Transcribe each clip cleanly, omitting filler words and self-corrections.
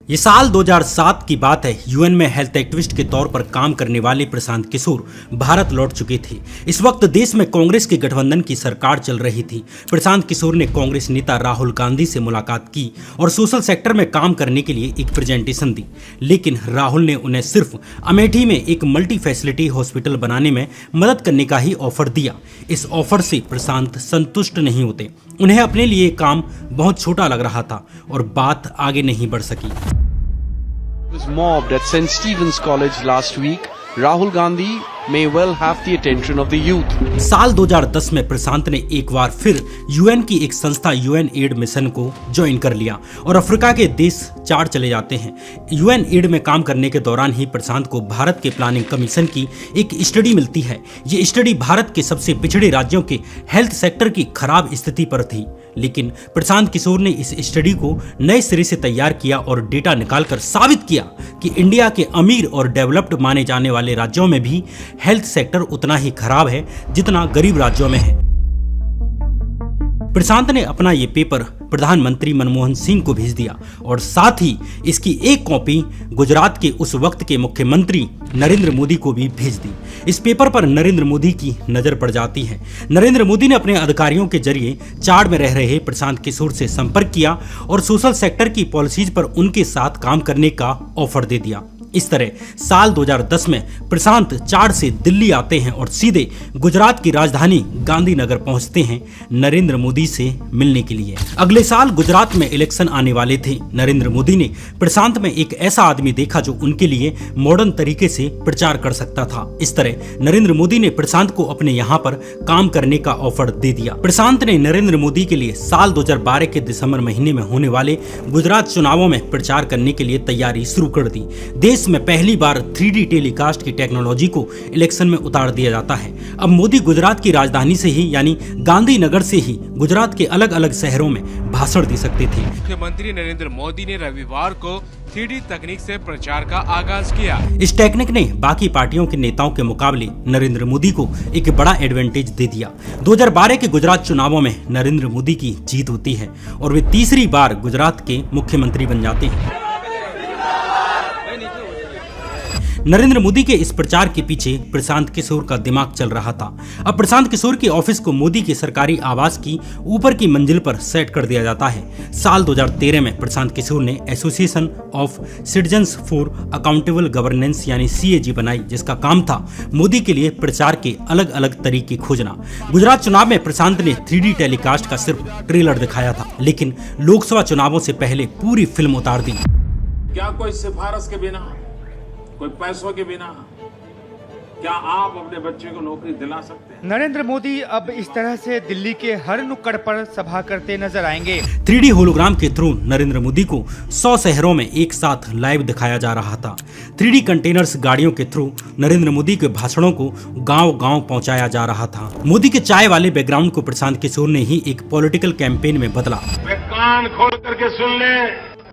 ये साल 2007 की बात है। यूएन में हेल्थ एक्टिविस्ट के तौर पर काम करने वाले प्रशांत किशोर भारत लौट चुके थे। इस वक्त देश में कांग्रेस के गठबंधन की सरकार चल रही थी। प्रशांत किशोर ने कांग्रेस नेता राहुल गांधी से मुलाकात की और सोशल सेक्टर में काम करने के लिए एक प्रेजेंटेशन दी, लेकिन राहुल ने उन्हें सिर्फ अमेठी में एक मल्टी फैसिलिटी हॉस्पिटल बनाने में मदद करने का ही ऑफर दिया। इस ऑफर से प्रशांत संतुष्ट नहीं होते। उन्हें अपने लिए काम बहुत छोटा लग रहा था और बात आगे नहीं बढ़ सकी। Was mobbed at St. Stephen's College last week. Rahul Gandhi may well have the attention of the youth. साल 2010 में प्रशांत ने एक बार फिर यूएन की एक संस्था यूएन एड मिशन को ज्वाइन कर लिया और अफ्रीका के देश 4 चले जाते हैं। यूएन एड में काम करने के दौरान ही प्रशांत को भारत के प्लानिंग कमीशन की एक स्टडी मिलती है। ये स्टडी भारत के सबसे पिछड़े राज्यों के हेल्थ सेक्टर की खराब स्थिति पर थी, लेकिन प्रशांत किशोर ने इस स्टडी को नए सिरे से तैयार किया और डेटा निकालकर साबित किया कि इंडिया के अमीर और डेवलप्ड माने जाने वाले राज्यों में भी हेल्थ सेक्टर उतना ही खराब है जितना गरीब राज्यों में है। प्रशांत ने अपना ये पेपर प्रधानमंत्री मनमोहन सिंह को भेज दिया और साथ ही इसकी एक कॉपी गुजरात के उस वक्त के मुख्यमंत्री नरेंद्र मोदी को भी भेज दी। इस पेपर पर नरेंद्र मोदी की नजर पड़ जाती है। नरेंद्र मोदी ने अपने अधिकारियों के जरिए चाड में रह रहे प्रशांत किशोर से संपर्क किया और सोशल सेक्टर की पॉलिसीज पर उनके साथ काम करने का ऑफर दे दिया। इस तरह साल 2010 में प्रशांत चाड से दिल्ली आते हैं और सीधे गुजरात की राजधानी गांधीनगर पहुंचते हैं नरेंद्र मोदी से मिलने के लिए। अगले साल गुजरात में इलेक्शन आने वाले थे। नरेंद्र मोदी ने प्रशांत में एक ऐसा आदमी देखा जो उनके लिए मॉडर्न तरीके से प्रचार कर सकता था। इस तरह नरेंद्र मोदी ने प्रशांत को अपने यहाँ पर काम करने का ऑफर दे दिया। प्रशांत ने नरेंद्र मोदी के लिए साल 2012 के दिसंबर महीने में होने वाले गुजरात चुनावों में प्रचार करने के लिए तैयारी शुरू कर दी। देश में पहली बार 3D टेलीकास्ट की टेक्नोलॉजी को इलेक्शन में उतार दिया जाता है। अब मोदी गुजरात की राजधानी से ही यानी गांधीनगर से ही गुजरात के अलग अलग शहरों में भाषण दे सकते थे। मुख्यमंत्री नरेंद्र मोदी ने रविवार को 3D तकनीक से प्रचार का आगाज किया। इस टेक्निक ने बाकी पार्टियों के नेताओं के मुकाबले नरेंद्र मोदी को एक बड़ा एडवांटेज दे दिया। 2012 के गुजरात चुनावों में नरेंद्र मोदी की जीत होती है और वे तीसरी बार गुजरात के मुख्यमंत्री बन जाते हैं। नरेंद्र मोदी के इस प्रचार के पीछे प्रशांत किशोर का दिमाग चल रहा था। अब प्रशांत किशोर के ऑफिस को मोदी के सरकारी आवास की ऊपर की मंजिल पर सेट कर दिया जाता है। साल 2013 में प्रशांत किशोर ने association of citizens for accountable governance यानी CAG बनाई, जिसका काम था मोदी के लिए प्रचार के अलग अलग तरीके खोजना। गुजरात चुनाव में प्रशांत ने 3D टेलीकास्ट का सिर्फ ट्रेलर दिखाया था, लेकिन लोकसभा चुनावों से पहले पूरी फिल्म उतार दी। क्या कोई सिफारिश के बिना, कोई पैसों के बिना क्या आप अपने बच्चे को नौकरी दिला सकते हैं? नरेंद्र मोदी अब इस तरह से दिल्ली के हर नुक्कड़ पर सभा करते नजर आएंगे। 3D होलोग्राम के थ्रू नरेंद्र मोदी को 100 शहरों में एक साथ लाइव दिखाया जा रहा था। 3D कंटेनर्स गाड़ियों के थ्रू नरेंद्र मोदी के भाषणों को गांव-गांव पहुंचाया जा रहा था। मोदी के चाय वाले बैकग्राउंड को प्रशांत किशोर ने ही एक पॉलिटिकल कैंपेन में बदला। वे कान खोल करके सुन ले,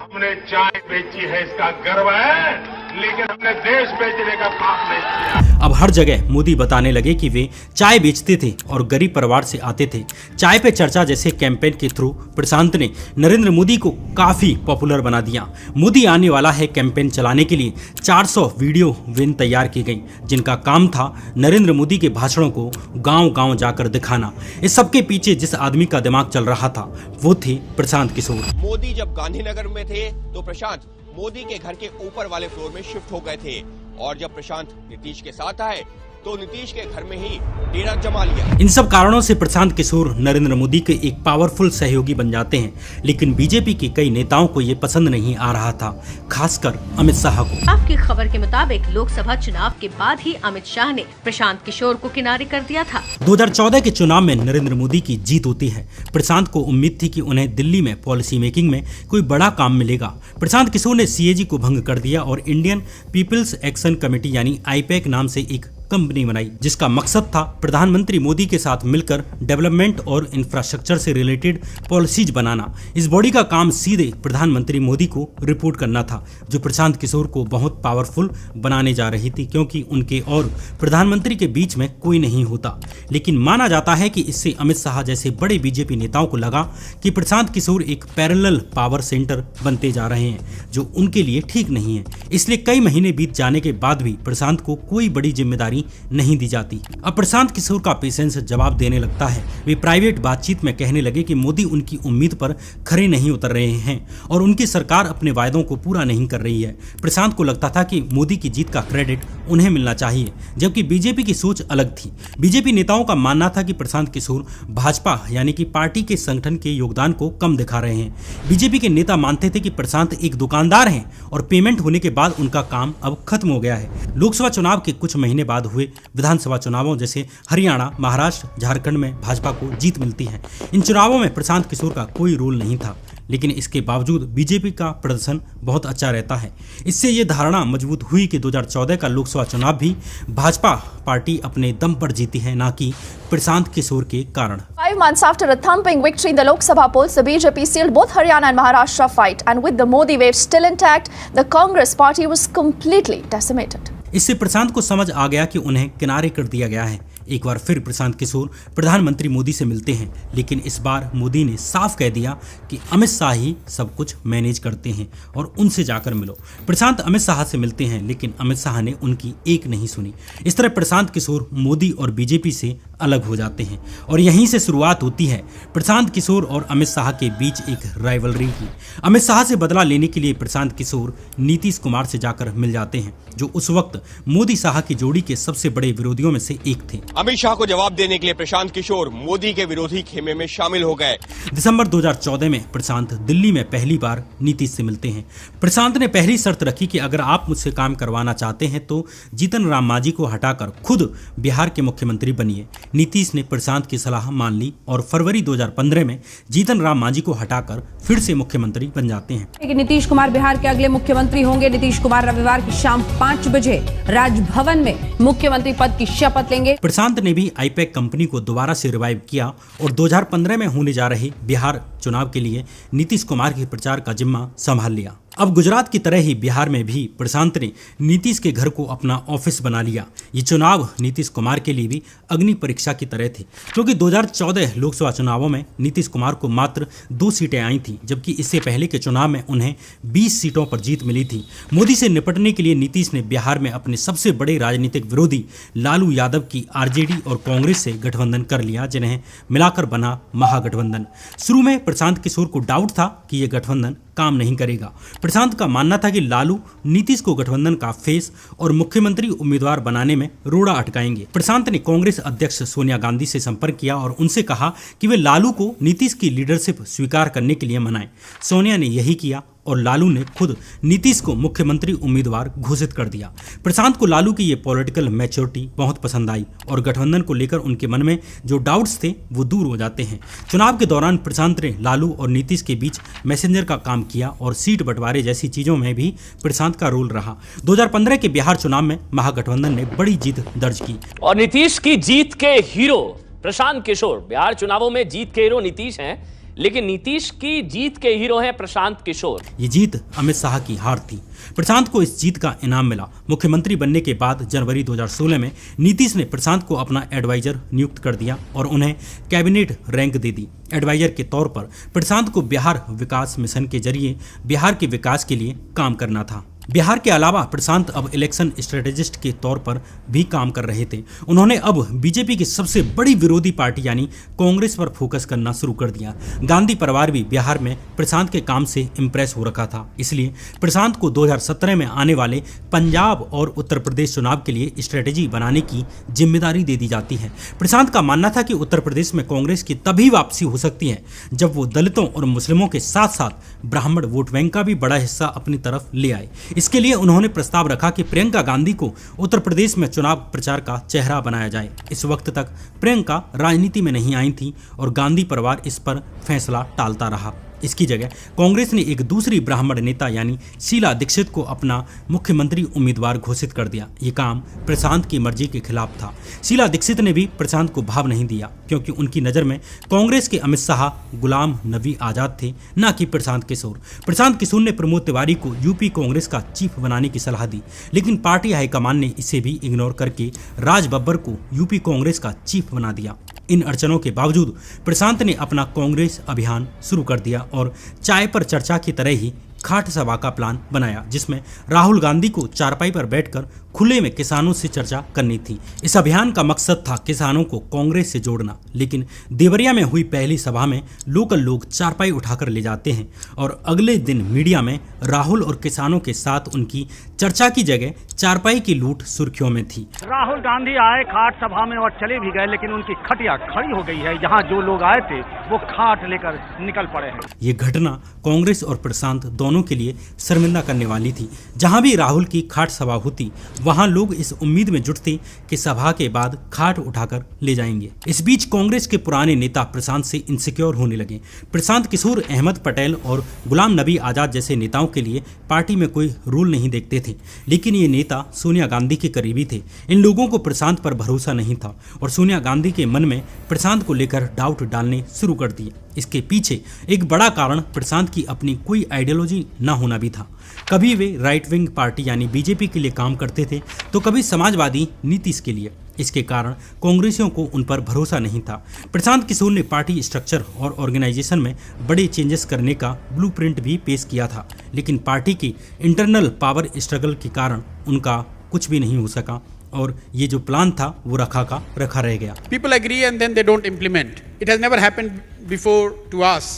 हमने चाय बेची है इसका गर्व है, लेकिन हमने देश बेचने का पाप नहीं किया। अब हर जगह मोदी बताने लगे कि वे चाय बेचते थे और गरीब परिवार से आते थे। चाय पे चर्चा जैसे कैंपेन के थ्रू प्रशांत ने नरेंद्र मोदी को काफी पॉपुलर बना दिया। मोदी आने वाला है कैंपेन चलाने के लिए 400 वीडियो वेन तैयार की गई, जिनका काम था नरेंद्र मोदी के भाषणों को गांव-गांव जाकर दिखाना। इस सबके पीछे जिस आदमी का दिमाग चल रहा था वो थे प्रशांत किशोर। मोदी जब गांधीनगर में थे तो प्रशांत मोदी के घर के ऊपर वाले फ्लोर में शिफ्ट हो गए थे और जब प्रशांत नीतीश के साथ आए तो नीतीश के घर में ही डेरा जमा लिया। इन सब कारणों से प्रशांत किशोर नरेंद्र मोदी के एक पावरफुल सहयोगी बन जाते हैं, लेकिन बीजेपी के कई नेताओं को ये पसंद नहीं आ रहा था, खासकर अमित शाह को। आपकी खबर के मुताबिक लोकसभा चुनाव के बाद ही अमित शाह ने प्रशांत किशोर को किनारे कर दिया था। 2014 के चुनाव में नरेंद्र मोदी की जीत होती है। प्रशांत को उम्मीद थी कि उन्हें दिल्ली में पॉलिसी मेकिंग में कोई बड़ा काम मिलेगा। प्रशांत किशोर ने CAG को भंग कर दिया और इंडियन पीपल्स एक्शन कमेटी यानी IPAC नाम से एक कंपनी बनाई, जिसका मकसद था प्रधानमंत्री मोदी के साथ मिलकर डेवलपमेंट और इंफ्रास्ट्रक्चर से रिलेटेड पॉलिसीज बनाना। इस बॉडी का काम सीधे प्रधानमंत्री मोदी को रिपोर्ट करना था, जो प्रशांत किशोर को बहुत पावरफुल बनाने जा रही थी, क्योंकि उनके और प्रधानमंत्री के बीच में कोई नहीं होता। लेकिन माना जाता है कि इससे अमित शाह जैसे बड़े बीजेपी नेताओं को लगा कि प्रशांत किशोर एक पैरेलल पावर सेंटर बनते जा रहे हैं, जो उनके लिए ठीक नहीं है। इसलिए कई महीने बीत जाने के बाद भी प्रशांत को कोई बड़ी जिम्मेदारी नहीं दी जाती। अब प्रशांत किशोर का पेशेंस जवाब देने लगता है। वे प्राइवेट बातचीत में कहने लगे कि मोदी उनकी उम्मीद पर खरे नहीं उतर रहे हैं और उनकी सरकार अपने वायदों को पूरा नहीं कर रही है। प्रशांत को लगता था कि मोदी की जीत का क्रेडिट उन्हें मिलना चाहिए, जबकि बीजेपी की सोच अलग थी। बीजेपी नेताओं का मानना था कि प्रशांत किशोर भाजपा यानी कि पार्टी के संगठन के योगदान को कम दिखा रहे हैं। बीजेपी के नेता मानते थे कि प्रशांत एक दुकानदार हैं और पेमेंट होने के बाद उनका काम अब खत्म हो गया है। लोकसभा चुनाव के कुछ महीने बाद हुए विधानसभा चुनावों जैसे हरियाणा, महाराष्ट्र, झारखंड में भाजपा को जीत मिलती है। इन चुनावों में प्रशांत किशोर का कोई रोल नहीं था, लेकिन इसके बावजूद बीजेपी का प्रदर्शन बहुत अच्छा रहता है। इससे ये धारणा मजबूत हुई कि 2014 का लोकसभा चुनाव भी भाजपा पार्टी अपने दम पर जीती है, ना कि प्रशांत किशोर के कारण। 5 months after a thumping victory in the Lok Sabha polls, the BJP sealed both Haryana and Maharashtra fight, and with the Modi wave still intact, the Congress party was completely decimated. इससे प्रशांत को समझ आ गया कि उन्हें किनारे कर दिया गया है। एक बार फिर प्रशांत किशोर प्रधानमंत्री मोदी से मिलते हैं, लेकिन इस बार मोदी ने साफ कह दिया कि अमित शाह ही सब कुछ मैनेज करते हैं और उनसे जाकर मिलो। प्रशांत अमित शाह से मिलते हैं, लेकिन अमित शाह ने उनकी एक नहीं सुनी। इस तरह प्रशांत किशोर मोदी और बीजेपी से अलग हो जाते हैं और यहीं से शुरुआत होती है प्रशांत किशोर और अमित शाह के बीच एक राइवलरी की। अमित शाह से बदला लेने के लिए प्रशांत किशोर नीतीश कुमार से जाकर मिल जाते हैं, जो उस वक्त मोदी शाह की जोड़ी के सबसे बड़े विरोधियों में से एक थे। अमित शाह को जवाब देने के लिए प्रशांत किशोर मोदी के विरोधी खेमे में शामिल हो गए। दिसंबर 2014 में प्रशांत दिल्ली में पहली बार नीतीश से मिलते हैं। प्रशांत ने पहली शर्त रखी कि अगर आप मुझसे काम करवाना चाहते हैं तो जीतन राम मांझी को हटाकर खुद बिहार के मुख्यमंत्री बनिए। नीतीश ने प्रशांत की सलाह मान ली और फरवरी 2015 में जीतन राम मांझी को हटाकर फिर से मुख्यमंत्री बन जाते हैं। नीतीश कुमार बिहार के अगले मुख्यमंत्री होंगे। नीतीश कुमार रविवार की शाम 5 बजे राजभवन में मुख्यमंत्री पद की शपथ लेंगे। प्रशांत ने भी आईपैक कंपनी को दोबारा से रिवाइव किया और 2015 में होने जा रहे बिहार चुनाव के लिए नीतीश कुमार के प्रचार का जिम्मा संभाल लिया। अब गुजरात की तरह ही बिहार में भी प्रशांत ने नीतीश के घर को अपना ऑफिस बना लिया। ये चुनाव नीतीश कुमार के लिए भी अग्नि परीक्षा की तरह थे, क्योंकि 2014 लोकसभा चुनावों में नीतीश कुमार को मात्र 2 सीटें आई थी, जबकि इससे पहले के चुनाव में उन्हें 20 सीटों पर जीत मिली थी। मोदी से निपटने के लिए नीतीश ने बिहार में अपने सबसे बड़े राजनीतिक विरोधी लालू यादव की आरजेडी और कांग्रेस से गठबंधन कर लिया, जिन्हें मिलाकर बना महागठबंधन। शुरू में प्रशांत किशोर को डाउट था कि यह गठबंधन काम नहीं करेगा। प्रशांत का मानना था कि लालू नीतीश को गठबंधन का फेस और मुख्यमंत्री उम्मीदवार बनाने में रोड़ा अटकाएंगे। प्रशांत ने कांग्रेस अध्यक्ष सोनिया गांधी से संपर्क किया और उनसे कहा कि वे लालू को नीतीश की लीडरशिप स्वीकार करने के लिए मनाएं। सोनिया ने यही किया और लालू ने खुद नीतीश को मुख्यमंत्री उम्मीदवार घोषित कर दिया। प्रशांत को लालू की ये पॉलिटिकल मैच्योरिटी बहुत पसंद आई और गठबंधन को लेकर उनके मन में जो डाउट्स थे वो दूर हो जाते हैं। चुनाव के दौरान प्रशांत ने लालू और नीतीश के बीच मैसेंजर का काम किया और सीट बंटवारे जैसी चीजों में भी प्रशांत का रोल रहा। 2015 के बिहार चुनाव में महागठबंधन ने बड़ी जीत दर्ज की और नीतीश की जीत के हीरो प्रशांत किशोर। बिहार चुनावों में जीत के हीरो नीतीश हैं, लेकिन नीतीश की जीत के हीरो हैं प्रशांत किशोर। ये जीत अमित शाह की हार थी। प्रशांत को इस जीत का इनाम मिला। मुख्यमंत्री बनने के बाद जनवरी 2016 में नीतीश ने प्रशांत को अपना एडवाइजर नियुक्त कर दिया और उन्हें कैबिनेट रैंक दे दी। एडवाइजर के तौर पर प्रशांत को बिहार विकास मिशन के जरिए बिहार के विकास के लिए काम करना था। बिहार के अलावा प्रशांत अब इलेक्शन स्ट्रेटेजिस्ट के तौर पर भी काम कर रहे थे। उन्होंने अब बीजेपी की सबसे बड़ी विरोधी पार्टी यानी कांग्रेस पर फोकस करना शुरू कर दिया। गांधी परिवार भी बिहार में प्रशांत के काम से इम्प्रेस हो रखा था, इसलिए प्रशांत को 2017 में आने वाले पंजाब और उत्तर प्रदेश चुनाव के लिए स्ट्रेटेजी बनाने की जिम्मेदारी दे दी जाती है। प्रशांत का मानना था कि उत्तर प्रदेश में कांग्रेस की तभी वापसी हो सकती है जब वो दलितों और मुस्लिमों के साथ साथ ब्राह्मण वोट बैंक का भी बड़ा हिस्सा अपनी तरफ ले आए। इसके लिए उन्होंने प्रस्ताव रखा कि प्रियंका गांधी को उत्तर प्रदेश में चुनाव प्रचार का चेहरा बनाया जाए। इस वक्त तक प्रियंका राजनीति में नहीं आई थी और गांधी परिवार इस पर फैसला टालता रहा। इसकी जगह कांग्रेस ने एक दूसरी ब्राह्मण नेता यानी शीला दीक्षित को अपना मुख्यमंत्री उम्मीदवार घोषित कर दिया। ये काम प्रशांत की मर्जी के खिलाफ था। शीला दीक्षित ने भी प्रशांत को भाव नहीं दिया क्योंकि उनकी नज़र में कांग्रेस के अमित शाह गुलाम नबी आजाद थे, न कि प्रशांत किशोर। प्रशांत किशोर ने प्रमोद तिवारी को यूपी कांग्रेस का चीफ बनाने की सलाह दी, लेकिन पार्टी हाईकमान ने इसे भी इग्नोर करके राज बब्बर को यूपी कांग्रेस का चीफ बना दिया। इन अड़चनों के बावजूद प्रशांत ने अपना कांग्रेस अभियान शुरू कर दिया और चाय पर चर्चा की तरह ही खाट सभा का प्लान बनाया, जिसमें राहुल गांधी को चारपाई पर बैठकर खुले में किसानों से चर्चा करनी थी। इस अभियान का मकसद था किसानों को कांग्रेस से जोड़ना, लेकिन देवरिया में हुई पहली सभा में लोकल लोग चारपाई उठाकर ले जाते हैं और अगले दिन मीडिया में राहुल और किसानों के साथ उनकी चर्चा की जगह चारपाई की लूट सुर्खियों में थी। राहुल गांधी आए खाट सभा में और चले भी गए, लेकिन उनकी खटिया खड़ी हो गई है। यहाँ जो लोग आए थे वो खाट लेकर निकल पड़े हैं। ये घटना कांग्रेस और प्रशांत दोनों के लिए शर्मिंदा करने वाली थी। जहां भी राहुल की खाट सभा होती वहां लोग इस उम्मीद में जुटते कि सभा के बाद खाट उठाकर ले जाएंगे। इस बीच कांग्रेस के पुराने नेता प्रशांत से इनसिक्योर होने लगे। प्रशांत किशोर अहमद पटेल और गुलाम नबी आजाद जैसे नेताओं के लिए पार्टी में कोई रोल नहीं देखते थे, लेकिन ये नेता सोनिया गांधी के करीबी थे। इन लोगों को प्रशांत पर भरोसा नहीं था और सोनिया गांधी के मन में प्रशांत को लेकर डाउट डालने शुरू कर दिए। इसके पीछे एक बड़ा कारण प्रशांत की अपनी कोई आइडियोलॉजी न होना भी था। कभी वे राइट विंग पार्टी यानी बीजेपी के लिए काम करते थे तो कभी समाजवादी नीतीश के लिए। इसके कारण कांग्रेसियों को उन पर भरोसा नहीं था। प्रशांत किशोर ने पार्टी स्ट्रक्चर और ऑर्गेनाइजेशन में बड़े चेंजेस करने का ब्लूप्रिंट भी पेश किया था, लेकिन पार्टी की इंटरनल पावर स्ट्रगल के कारण उनका कुछ भी नहीं हो सका और ये जो प्लान था वो रखा का रखा रह गया। People agree and then they don't implement. It has never happened before to us.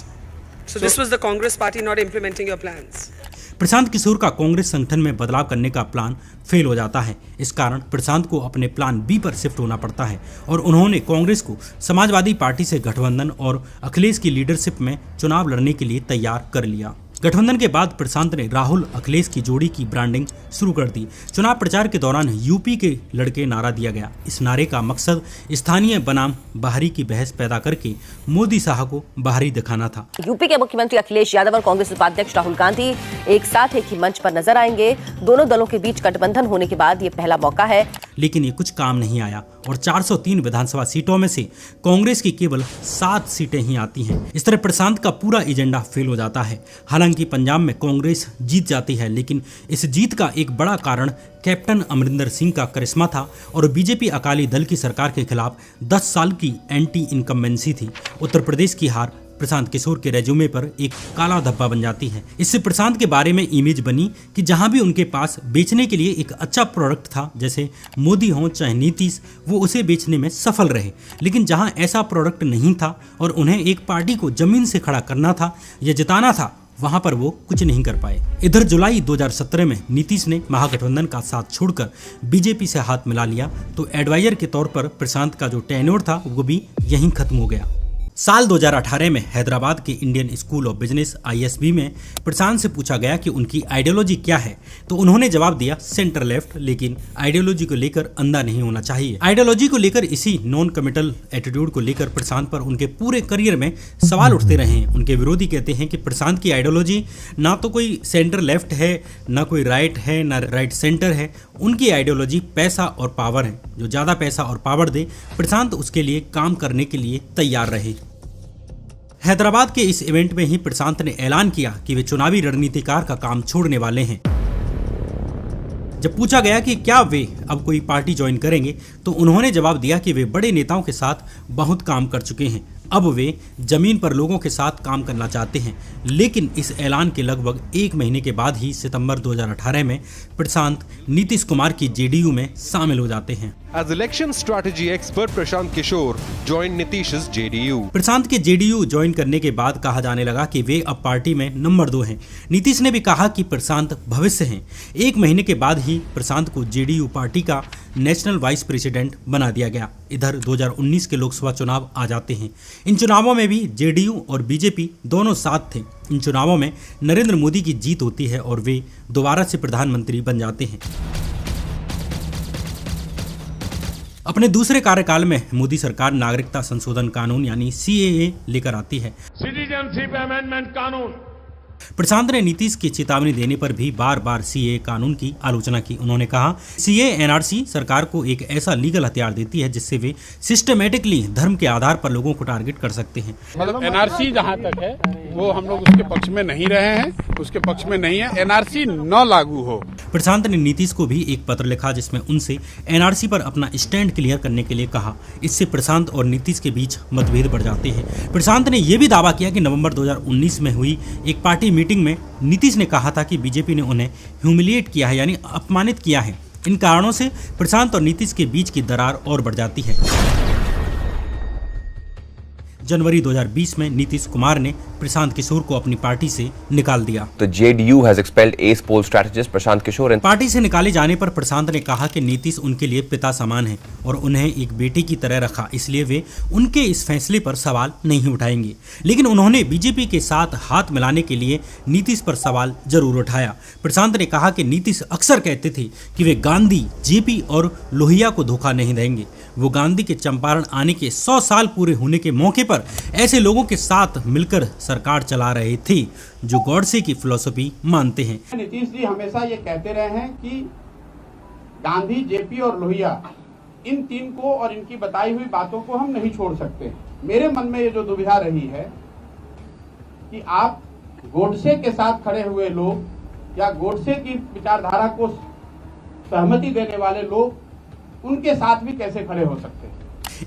So this was the Congress party not implementing your plans. Prashant Kishor का कांग्रेस संगठन में बदलाव करने का प्लान फेल हो जाता है। इस कारण प्रशांत को अपने प्लान बी पर शिफ्ट होना पड़ता है और उन्होंने कांग्रेस को समाजवादी पार्टी से गठबंधन और अखिलेश की लीडरशिप में चुनाव लड़ने के लिए तैयार कर लिया। गठबंधन के बाद प्रशांत ने राहुल अखिलेश की जोड़ी की ब्रांडिंग शुरू कर दी। चुनाव प्रचार के दौरान यूपी के लड़के नारा दिया गया। इस नारे का मकसद स्थानीय बनाम बाहरी की बहस पैदा करके मोदी शाह को बाहरी दिखाना था। यूपी के मुख्यमंत्री अखिलेश यादव और कांग्रेस उपाध्यक्ष राहुल गांधी एक साथ एक ही मंच पर नजर आएंगे। दोनों दलों के बीच गठबंधन होने के बाद ये पहला मौका है। लेकिन ये कुछ काम नहीं आया और 403 विधानसभा सीटों में से कांग्रेस की केवल 7 सीटें ही आती हैं। इस तरह प्रशांत का पूरा एजेंडा फेल हो जाता है। हालांकि पंजाब में कांग्रेस जीत जाती है, लेकिन इस जीत का एक बड़ा कारण कैप्टन अमरिंदर सिंह का करिश्मा था और बीजेपी अकाली दल की सरकार के खिलाफ 10 साल की एंटी इनकम्बेंसी थी। उत्तर प्रदेश की हार प्रशांत किशोर के रेज्यूमे पर एक काला धब्बा बन जाती है। इससे प्रशांत के बारे में इमेज बनी कि जहां भी उनके पास बेचने के लिए एक अच्छा प्रोडक्ट था, जैसे मोदी हो चाहे नीतीश, वो उसे बेचने में सफल रहे। लेकिन जहां ऐसा प्रोडक्ट नहीं था और उन्हें एक पार्टी को जमीन से खड़ा करना था या जिताना था, वहां पर वो कुछ नहीं कर पाए। इधर जुलाई 2017 में नीतीश ने महागठबंधन का साथ छोड़कर बीजेपी से हाथ मिला लिया तो एडवाइजर के तौर पर प्रशांत का जो टेन्योर था वो भी यहीं खत्म हो गया। साल 2018 में हैदराबाद के Indian school of business ISB में प्रशांत से पूछा गया कि उनकी आइडियोलॉजी क्या है, तो उन्होंने जवाब दिया सेंटर लेफ्ट, लेकिन आइडियोलॉजी को लेकर अंधा नहीं होना चाहिए। आइडियोलॉजी को लेकर, इसी नॉन कमिटल एटीट्यूड को लेकर प्रशांत पर उनके पूरे करियर में सवाल उठते रहे हैं। उनके विरोधी कहते हैं कि प्रशांत की आइडियोलॉजी ना तो कोई सेंटर लेफ्ट है, ना कोई राइट है, ना राइट सेंटर है। उनकी आइडियोलॉजी पैसा और पावर है। जो ज़्यादा पैसा और पावर दे, प्रशांत उसके लिए काम करने के लिए तैयार रहे। हैदराबाद के इस इवेंट में ही प्रशांत ने ऐलान किया कि वे चुनावी रणनीतिकार का काम छोड़ने वाले हैं। जब पूछा गया कि क्या वे अब कोई पार्टी ज्वाइन करेंगे, तो उन्होंने जवाब दिया कि वे बड़े नेताओं के साथ बहुत काम कर चुके हैं, अब वे जमीन पर लोगों के साथ काम करना चाहते हैं। लेकिन इस ऐलान के लगभग 1 महीने के बाद ही सितंबर 2018 में प्रशांत नीतीश कुमार की JDU में शामिल हो जाते हैं। As election strategy expert Prashant Kishore joined Nitish's JDU. प्रशांत के JDU ज्वाइन करने के बाद कहा जाने लगा कि वे अब पार्टी में नंबर 2 हैं। नीतीश ने भी कहा कि प्रशांत भविष्य हैं। 1 महीने के बाद ही प्रशांत को JDU पार्टी का नेशनल वाइस प्रेसिडेंट बना दिया गया। इधर 2019 के लोकसभा चुनाव आ जाते हैं। इन चुनावों में भी JDU और बीजेपी दोनों साथ थे। इन चुनावों में नरेंद्र मोदी की जीत होती है और वे दोबारा से प्रधानमंत्री बन जाते हैं। अपने दूसरे कार्यकाल में मोदी सरकार नागरिकता संशोधन कानून यानी CAA लेकर आती है। सिटीजनशिप अमेंडमेंट कानून। प्रशांत ने नीतीश की चेतावनी देने पर भी बार बार CAA कानून की आलोचना की। उन्होंने कहा CAA NRC सरकार को एक ऐसा लीगल हथियार देती है जिससे वे सिस्टमेटिकली धर्म के आधार पर लोगों को टारगेट कर सकते हैं। मतलब NRC जहाँ तक है वो हम लोग उसके पक्ष में नहीं रहे हैं, उसके पक्ष में नहीं है। NRC न लागू हो। प्रशांत ने नीतीश को भी एक पत्र लिखा जिसमें उनसे NRC पर अपना स्टैंड क्लियर करने के लिए कहा। इससे प्रशांत और नीतीश के बीच मतभेद बढ़ जाते हैं। प्रशांत ने यह भी दावा किया कि नवंबर 2019 में हुई एक पार्टी मीटिंग में नीतीश ने कहा था कि बीजेपी ने उन्हें ह्यूमिलिएट किया है यानी अपमानित किया है। इन कारणों से प्रशांत और नीतीश के बीच की दरार और बढ़ जाती है। जनवरी 2020 में नीतीश कुमार ने प्रशांत किशोर को अपनी पार्टी से निकाल दिया। The JDU has expelled ace poll strategist Prashant Kishor. Party से निकाले जाने पर प्रशांत ने कहा कि नीतीश उनके लिए पिता समान है और उन्हें एक बेटे की तरह रखा, इसलिए वे उनके इस फैसले पर सवाल नहीं उठाएंगे। लेकिन उन्होंने बीजेपी के साथ हाथ मिलाने के लिए नीतीश पर सवाल जरूर उठाया। प्रशांत ने कहा कि नीतीश अक्सर कहते थे कि वे गांधी, जेपी और लोहिया को धोखा नहीं देंगे। वो गांधी के चंपारण आने के 100 साल पूरे होने के मौके पर ऐसे लोगों के साथ मिलकर सरकार चला रहे थे जो गॉडसे की फिलॉसफी मानते हैं। नीतीश जी हमेशा ये कहते रहे हैं कि गांधी, जेपी और लोहिया, इन तीन को और इनकी बताई हुई बातों को हम नहीं छोड़ सकते। मेरे मन में ये जो दुविधा रही है कि आप गॉडसे के साथ खड़े हुए लोग या गॉडसे की विचारधारा को सहमति देने वाले लोग उनके साथ भी कैसे खड़े हो सकते हैं।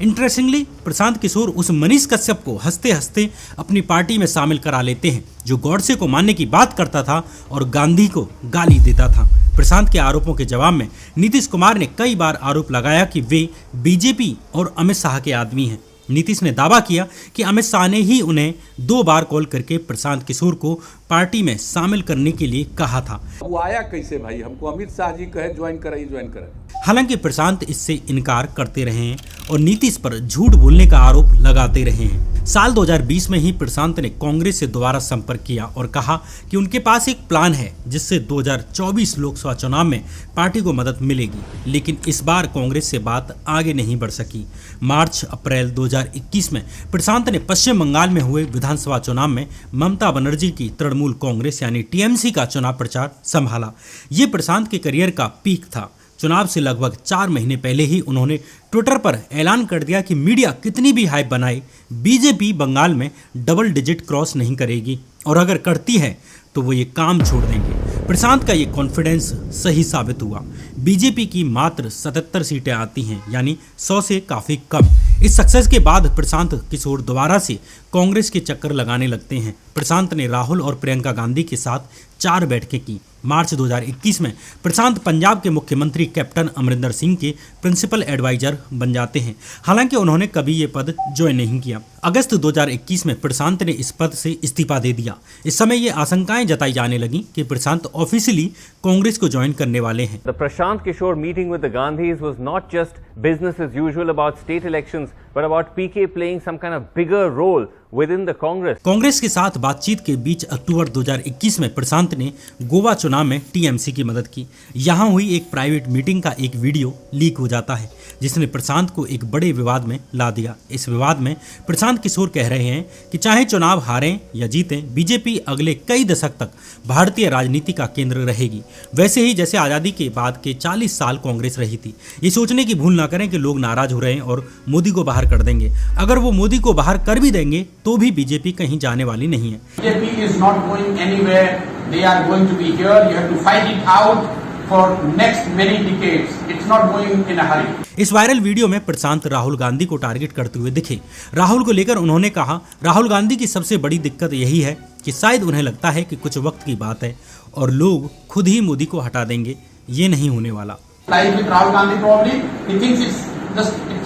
इंटरेस्टिंगली प्रशांत किशोर उस मनीष कश्यप को हंसते हंसते अपनी पार्टी में शामिल करा लेते हैं जो गॉडसे को मानने की बात करता था और गांधी को गाली देता था। प्रशांत के आरोपों के जवाब में नीतीश कुमार ने कई बार आरोप लगाया कि वे बीजेपी और अमित शाह के आदमी हैं। नीतीश ने दावा किया कि अमित शाह ने ही उन्हें 2 बार कॉल करके प्रशांत किशोर को पार्टी में शामिल करने के लिए कहा था। वो आया कैसे भाई? हमको अमित शाह जी कहे ज्वाइन करें। हालांकि प्रशांत इससे इनकार करते रहे हैं और नीतीश पर झूठ बोलने का आरोप लगाते रहे हैं। साल 2020 में ही प्रशांत ने कांग्रेस से दोबारा संपर्क किया और कहा कि उनके पास एक प्लान है जिससे 2024 लोकसभा चुनाव में पार्टी को मदद मिलेगी। लेकिन इस बार कांग्रेस से बात आगे नहीं बढ़ सकी। मार्च-अप्रैल 2021 में प्रशांत ने पश्चिम बंगाल में हुए विधानसभा चुनाव में ममता बनर्जी की तृणमूल कांग्रेस यानी TMC का चुनाव प्रचार संभाला। ये प्रशांत के करियर का पीक था। चुनाव से लगभग 4 महीने पहले ही उन्होंने ट्विटर पर ऐलान कर दिया कि मीडिया कितनी भी हाइप बनाए, बीजेपी बंगाल में डबल डिजिट क्रॉस नहीं करेगी और अगर करती है तो वो ये काम छोड़ देंगे। प्रशांत का ये कॉन्फिडेंस सही साबित हुआ। बीजेपी की मात्र 77 सीटें आती हैं यानी 100 से काफ़ी कम। इस सक्सेस के बाद प्रशांत किशोर दोबारा से कांग्रेस के चक्कर लगाने लगते हैं। प्रशांत ने राहुल और प्रियंका गांधी के साथ 4 बैठकें की। मार्च 2021 में प्रशांत पंजाब के मुख्यमंत्री कैप्टन अमरिंदर सिंह के प्रिंसिपल एडवाइजर बन जाते हैं। हालांकि उन्होंने कभी ये पद ज्वाइन नहीं किया। अगस्त 2021 में प्रशांत ने इस पद से इस्तीफा दे दिया। इस समय ये आशंकाएं जताई जाने लगी कि प्रशांत ऑफिशियली कांग्रेस को ज्वाइन करने वाले हैं। The Prashant Kishore meeting with the Gandhis was not just business as usual about state elections, but about PK playing some kind of bigger role within the Congress. Congress के साथ बातचीत के बीच अक्टूबर 2021 में प्रशांत ने गोवा चुनाव में TMC की मदद की। यहाँ हुई एक प्राइवेट मीटिंग का एक वीडियो लीक हो जाता है जिसने प्रशांत को एक बड़े विवाद में ला दिया। इस विवाद में प्रशांत किशोर कह रहे हैं कि चाहे चुनाव हारें या जीतें, बीजेपी अगले कई दशक तक भारतीय राजनीति का केंद्र रहेगी, वैसे ही जैसे आज़ादी के बाद के 40 साल कांग्रेस रही थी। ये सोचने की भूल ना करें कि लोग नाराज हो रहे हैं और मोदी को बाहर कर देंगे। अगर वो मोदी को बाहर कर भी देंगे तो भी बीजेपी कहीं जाने वाली नहीं है। BJP is not going anywhere. They are going to be here. You have to fight it out for next many decades. It's not going in a hurry. इस वायरल वीडियो में प्रशांत राहुल गांधी को टारगेट करते हुए दिखे। राहुल को लेकर उन्होंने कहा, राहुल गांधी की सबसे बड़ी दिक्कत यही है कि शायद उन्हें लगता है कि कुछ वक्त की बात है और लोग खुद ही मोदी को हटा देंगे। ये नहीं होने वाला। Like with Rahul Gandhi, probably he thinks it's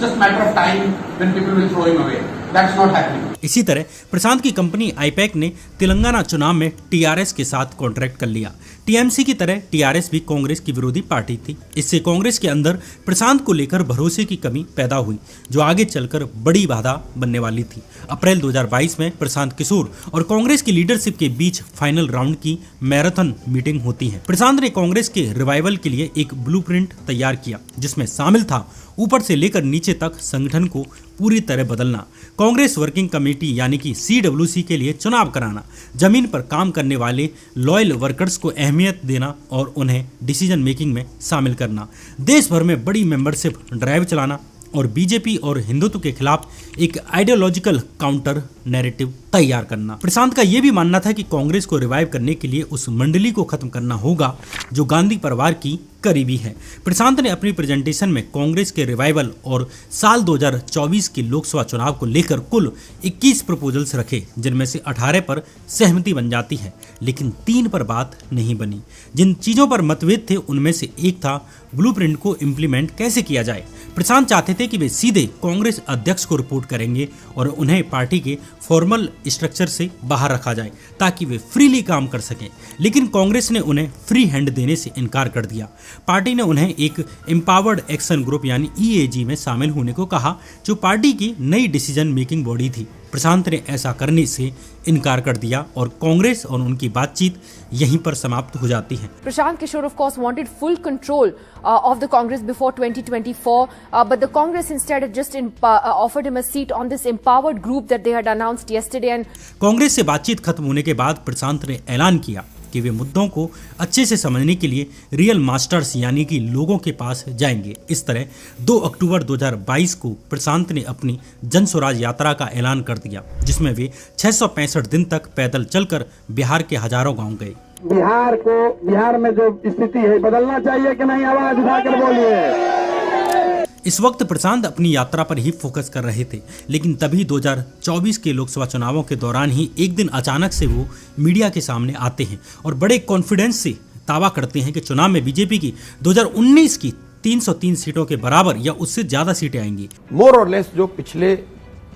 just matter of time when people will throw him away. That's not happening. इसी तरह प्रशांत की कंपनी आईपैक ने तेलंगाना चुनाव में TRS के साथ कॉन्ट्रैक्ट कर लिया। टीएमसी की तरह टीआरएस भी कांग्रेस की विरोधी पार्टी थी। इससे कांग्रेस के अंदर प्रशांत को लेकर भरोसे की कमी पैदा हुई, जो आगे चलकर बड़ी बाधा बनने वाली थी। अप्रैल 2022 में प्रशांत किशोर और कांग्रेस की लीडरशिप के बीच फाइनल राउंड की मैराथन मीटिंग होती है। प्रशांत ने कांग्रेस के रिवाइवल के लिए एक ब्लूप्रिंट तैयार किया, जिसमें शामिल था ऊपर से लेकर नीचे तक संगठन को पूरी तरह बदलना, कांग्रेस वर्किंग कमेटी यानी कि CWC के लिए चुनाव कराना, जमीन पर काम करने वाले लॉयल वर्कर्स को अहमियत देना और उन्हें डिसीजन मेकिंग में शामिल करना, देश भर में बड़ी मेंबरशिप ड्राइव चलाना और बीजेपी और हिंदुत्व के खिलाफ एक आइडियोलॉजिकल काउंटर नैरेटिव तैयार करना। प्रशांत का यह भी मानना था कि कांग्रेस को रिवाइव करने के लिए उस मंडली को खत्म करना होगा जो गांधी परिवार की करीबी है। प्रशांत ने अपनी प्रेजेंटेशन में कांग्रेस के रिवाइवल और साल 2024 के लोकसभा चुनाव को लेकर कुल 21 प्रपोजल्स रखे, जिनमें से 18 पर सहमति बन जाती है, लेकिन 3 पर बात नहीं बनी। जिन चीजों पर मतभेद थे उनमें से एक था ब्लूप्रिंट को इम्प्लीमेंट कैसे किया जाए। प्रशांत चाहते थे कि वे सीधे कांग्रेस अध्यक्ष को रिपोर्ट करेंगे और उन्हें पार्टी के फॉर्मल स्ट्रक्चर से बाहर रखा जाए ताकि वे फ्रीली काम कर सकें, लेकिन कांग्रेस ने उन्हें फ्री हैंड देने से इनकार कर दिया। पार्टी ने उन्हें एक एम्पावर्ड एक्शन ग्रुप यानी EAG में शामिल होने को कहा, जो पार्टी की नई डिसीजन मेकिंग बॉडी थी। प्रशांत ने ऐसा करने से इनकार कर दिया और कांग्रेस और उनकी बातचीत यहीं पर समाप्त हो जाती है। Prashant Kishore, of course, wanted full control of the Congress before 2024, but the Congress instead had just offered him a seat on this empowered group that they had announced yesterday. And Congress से बातचीत खत्म होने के बाद प्रशांत ने ऐलान किया कि वे मुद्दों को अच्छे से समझने के लिए रियल मास्टर्स यानी कि लोगों के पास जाएंगे। इस तरह 2 अक्टूबर 2022 को प्रशांत ने अपनी जन स्वराज यात्रा का ऐलान कर दिया, जिसमें वे 665 दिन तक पैदल चलकर बिहार के हजारों गांव गए। बिहार में जो स्थिति है बदलना चाहिए कि नहीं, आवाज उठाकर बोलिए। इस वक्त प्रशांत अपनी यात्रा पर ही फोकस कर रहे थे, लेकिन तभी 2024 के लोकसभा चुनावों के दौरान ही एक दिन अचानक से वो मीडिया के सामने आते हैं और बड़े कॉन्फिडेंस से दावा करते हैं कि चुनाव में बीजेपी की 2019 की 303 सीटों के बराबर या उससे ज्यादा सीटें आएंगी। मोर और लेस जो पिछले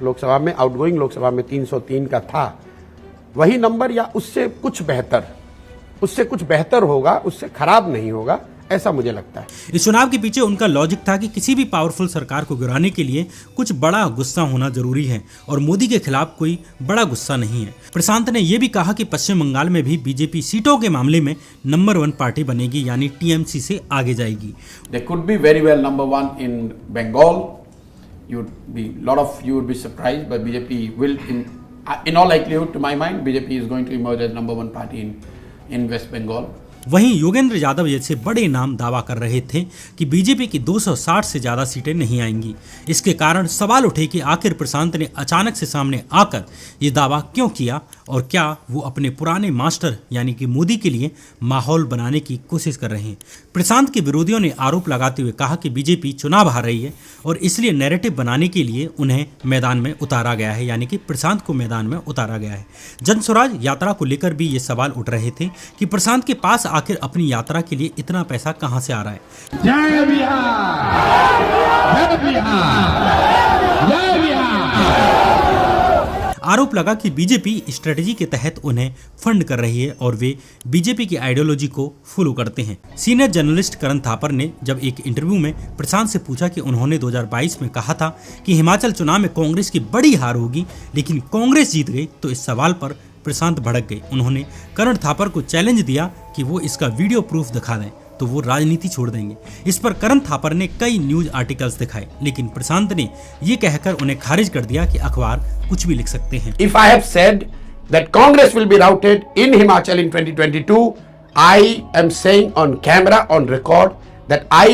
लोकसभा में, आउटगोइंग लोकसभा में 303 का था, वही नंबर या उससे कुछ बेहतर होगा, उससे खराब नहीं होगा, ऐसा मुझे लगता है। इस चुनाव के पीछे उनका लॉजिक था कि किसी भी पावरफुल सरकार को गिराने के लिए कुछ बड़ा गुस्सा होना जरूरी है और मोदी के खिलाफ कोई बड़ा गुस्सा नहीं है। प्रशांत ने यह भी कहा कि पश्चिम बंगाल में भी बीजेपी सीटों के मामले में नंबर 1 पार्टी बनेगी, यानी TMC से आगे जाएगी। They could be very well number 1 in Bengal. You would be surprised, but BJP will, in all likelihood, to my mind, BJP is going to emerge as number 1 party in West Bengal. वहीं योगेंद्र यादव जैसे बड़े नाम दावा कर रहे थे कि BJP की 260 से ज्यादा सीटें नहीं आएंगी। इसके कारण सवाल उठे कि आखिर प्रशांत ने अचानक से सामने आकर ये दावा क्यों किया और क्या वो अपने पुराने मास्टर यानी कि मोदी के लिए माहौल बनाने की कोशिश कर रहे हैं। प्रशांत के विरोधियों ने आरोप लगाते हुए कहा कि बीजेपी चुनाव हार रही है और इसलिए नैरेटिव बनाने के लिए उन्हें मैदान में उतारा गया है, यानी कि प्रशांत को मैदान में उतारा गया है। जन स्वराज यात्रा को लेकर भी ये सवाल उठ रहे थे कि प्रशांत के पास आखिर अपनी यात्रा के लिए इतना पैसा कहां से आ रहा है। जय बिहार, जय बिहार, जय बिहार। आरोप लगा कि बीजेपी स्ट्रेटेजी के तहत उन्हें फंड कर रही है और वे बीजेपी की आइडियोलॉजी को फॉलो करते हैं। सीनियर जर्नलिस्ट करण थापर ने जब एक इंटरव्यू में प्रशांत से पूछा कि उन्होंने 2022 में कहा था कि हिमाचल चुनाव में कांग्रेस की बड़ी हार होगी लेकिन कांग्रेस जीत गई, तो इस सवाल पर प्रशांत भड़क गए। उन्होंने करण थापर को चैलेंज दिया कि वो इसका वीडियो प्रूफ दिखा दें तो वो राजनीति छोड़ देंगे। इस पर करण थापर ने कई न्यूज आर्टिकल्स दिखाए, लेकिन प्रशांत ने ये कहकर उन्हें खारिज कर दिया कि अखबार कुछ भी लिख सकते हैं। If I have said that Congress will be routed in Himachal in 2022, I am saying on camera, on record that I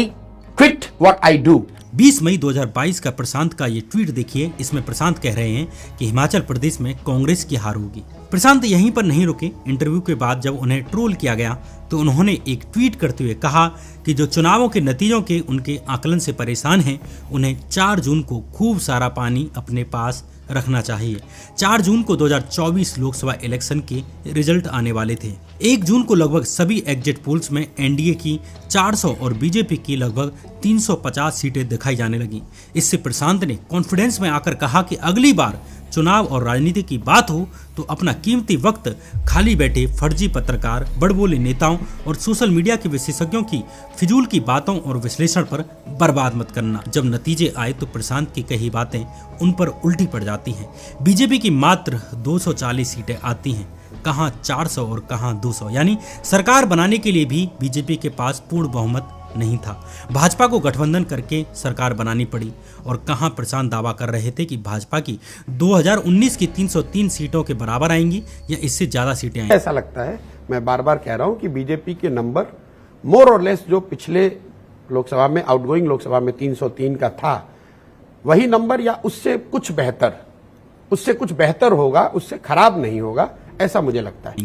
quit what I do. 20 मई 2022 का प्रशांत का ये ट्वीट देखिए। इसमें प्रशांत कह रहे हैं कि हिमाचल प्रदेश में कांग्रेस की हार होगी। प्रशांत यहीं पर नहीं रुके। इंटरव्यू के बाद जब उन्हें ट्रोल किया गया तो उन्होंने एक ट्वीट करते हुए कहा कि जो चुनावों के नतीजों के उनके आकलन से परेशान हैं, उन्हें 4 जून को खूब सारा पानी अपने पास रखना चाहिए। 4 जून को 2024 लोकसभा इलेक्शन के रिजल्ट आने वाले थे। 1 जून को लगभग सभी एग्जिट पोल्स में एनडीए की 400 और बीजेपी की लगभग 350 सीटें दिखाई जाने लगी। इससे प्रशांत ने कॉन्फिडेंस में आकर कहा कि अगली बार चुनाव और राजनीति की बात हो तो अपना कीमती वक्त खाली बैठे फर्जी पत्रकार, बड़बोले नेताओं और सोशल मीडिया के विशेषज्ञों की फिजूल की बातों और विश्लेषण पर बर्बाद मत करना। जब नतीजे आए तो प्रशांत की कही बातें उन पर उल्टी पड़ जाती हैं। बीजेपी की मात्र 240 सीटें आती हैं, कहां 400 और कहां 200, यानी सरकार बनाने के लिए भी बीजेपी के पास पूर्ण बहुमत नहीं था। भाजपा को गठबंधन करके सरकार बनानी पड़ी और कहां प्रशांत दावा कर रहे थे कि भाजपा की 2019 की 303 सीटों के बराबर आएंगी या इससे ज्यादा सीटें आएंगी। ऐसा लगता है, मैं बार बार कह रहा हूं कि बीजेपी के नंबर मोर और लेस जो पिछले लोकसभा में, आउटगोइंग लोकसभा में 303 का था, वही नंबर या उससे कुछ बेहतर होगा, उससे खराब नहीं होगा, ऐसा मुझे लगता है।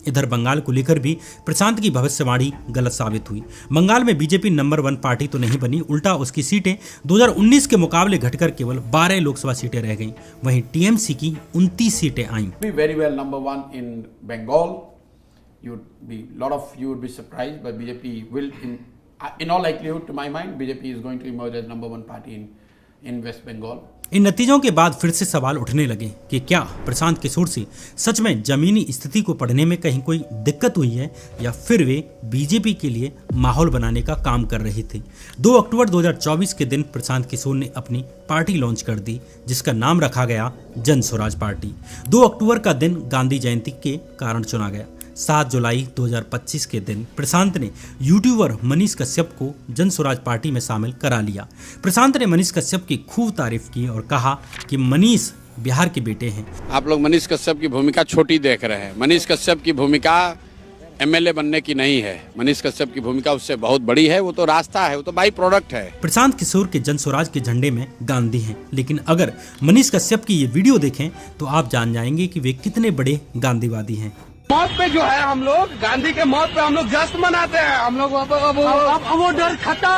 इधर बंगाल को लेकर भी प्रशांत की भविष्यवाणी गलत साबित हुई। बंगाल में बीजेपी नंबर 1 पार्टी तो नहीं बनी, उल्टा उसकी सीटें 2019 के मुकाबले घटकर केवल 12 लोकसभा सीटें रह गईं। वहीं टीएमसी की 29 सीटें आईं। Very well number 1 in Bengal. You would be surprised, but BJP will, in all likelihood, to my mind, BJP is going to emerge as number 1 party in West Bengal. इन नतीजों के बाद फिर से सवाल उठने लगे कि क्या प्रशांत किशोर से सच में जमीनी स्थिति को पढ़ने में कहीं कोई दिक्कत हुई है या फिर वे बीजेपी के लिए माहौल बनाने का काम कर रहे थे। 2 अक्टूबर 2024 के दिन प्रशांत किशोर ने अपनी पार्टी लॉन्च कर दी, जिसका नाम रखा गया जन स्वराज पार्टी। 2 अक्टूबर का दिन गांधी जयंती के कारण चुना गया। 7 जुलाई 2025 के दिन प्रशांत ने यूट्यूबर मनीष कश्यप को जन स्वराज पार्टी में शामिल करा लिया। प्रशांत ने मनीष कश्यप की खूब तारीफ की और कहा कि मनीष बिहार के बेटे हैं। आप लोग मनीष कश्यप की भूमिका छोटी देख रहे हैं। मनीष कश्यप की भूमिका एमएलए बनने की नहीं है। मनीष कश्यप की भूमिका उससे बहुत बड़ी है। वो तो रास्ता है, वो तो बाई प्रोडक्ट है। प्रशांत किशोर के जन स्वराज के झंडे में गांधी हैं, लेकिन अगर मनीष कश्यप की ये वीडियो देखें तो आप जान जाएंगे कि वे कितने बड़े गांधीवादी हैं। मौत पे जो है हम लोग, गांधी के मौत पे हम लोग जश्न मनाते हैं। हम लोग वो डर खत्म,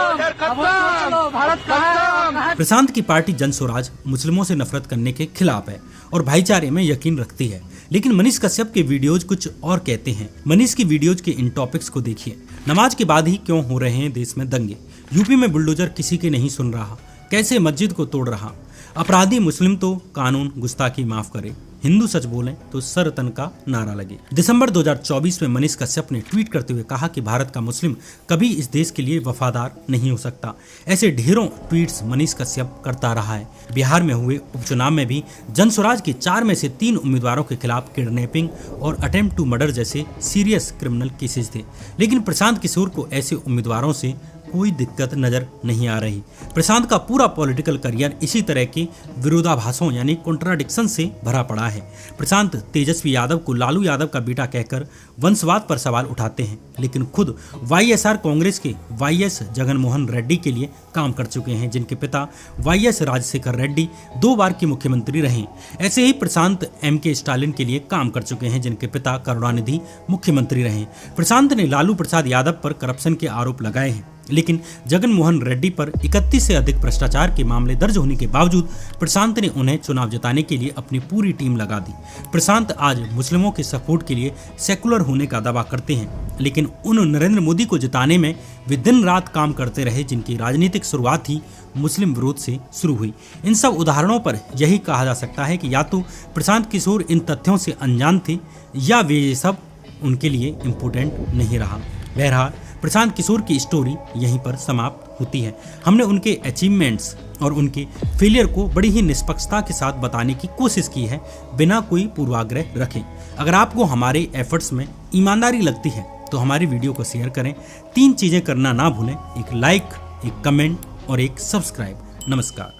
भारत खत्म। प्रशांत की पार्टी जन स्वराज मुस्लिमों से नफरत करने के खिलाफ है और भाईचारे में यकीन रखती है, लेकिन मनीष कश्यप के वीडियोज कुछ और कहते हैं। मनीष की वीडियोज के इन टॉपिक्स को देखिए। नमाज के बाद ही क्यों हो रहे हैं देश में दंगे, यूपी में बुलडोजर किसी के नहीं सुन रहा, कैसे मस्जिद को तोड़ रहा, अपराधी मुस्लिम तो कानून गुस्ताखी माफ करे, हिंदू सच बोलें तो सर तन का नारा लगे। दिसंबर 2024 में मनीष कश्यप ने ट्वीट करते हुए कहा कि भारत का मुस्लिम कभी इस देश के लिए वफादार नहीं हो सकता। ऐसे ढेरों ट्वीट्स मनीष कश्यप करता रहा है। बिहार में हुए उपचुनाव में भी जन स्वराज के 4 में से 3 उम्मीदवारों के खिलाफ किडनैपिंग और अटेम्प्ट टू मर्डर जैसे सीरियस क्रिमिनल केसेस थे, लेकिन प्रशांत किशोर को ऐसे उम्मीदवारों से कोई दिक्कत नजर नहीं आ रही। प्रशांत का पूरा पॉलिटिकल करियर इसी तरह के विरोधाभासों यानी कॉन्ट्राडिक्शन से भरा पड़ा है। प्रशांत तेजस्वी यादव को लालू यादव का बेटा कहकर वंशवाद पर सवाल उठाते हैं, लेकिन खुद वाईएसआर कांग्रेस के वाईएस जगनमोहन रेड्डी के लिए काम कर चुके हैं, जिनके पिता वाईएस राजशेखर रेड्डी 2 बार के मुख्यमंत्री रहे। ऐसे ही प्रशांत एमके स्टालिन के लिए काम कर चुके हैं, जिनके पिता करुणानिधि मुख्यमंत्री रहे। प्रशांत ने लालू प्रसाद यादव पर करप्शन के आरोप लगाए हैं, लेकिन जगनमोहन रेड्डी पर 31 से अधिक भ्रष्टाचार के मामले दर्ज होने के बावजूद प्रशांत ने उन्हें चुनाव जिताने के लिए अपनी पूरी टीम लगा दी। प्रशांत आज मुस्लिमों के सपोर्ट के लिए सेकुलर होने का दावा करते हैं, लेकिन उन नरेंद्र मोदी को जिताने में वे दिन रात काम करते रहे, जिनकी राजनीतिक शुरुआत ही मुस्लिम विरोध से शुरू हुई। इन सब उदाहरणों पर यही कहा जा सकता है कि या तो प्रशांत किशोर इन तथ्यों से अनजान थे या वे ये सब उनके लिए इम्पोर्टेंट नहीं रहा। बहरहाल प्रशांत किशोर की स्टोरी यहीं पर समाप्त होती है। हमने उनके अचीवमेंट्स और उनके फेलियर को बड़ी ही निष्पक्षता के साथ बताने की कोशिश की है, बिना कोई पूर्वाग्रह रखे। अगर आपको हमारे एफर्ट्स में ईमानदारी लगती है तो हमारी वीडियो को शेयर करें। 3 चीजें करना ना भूलें, एक लाइक, एक कमेंट और एक सब्सक्राइब। नमस्कार।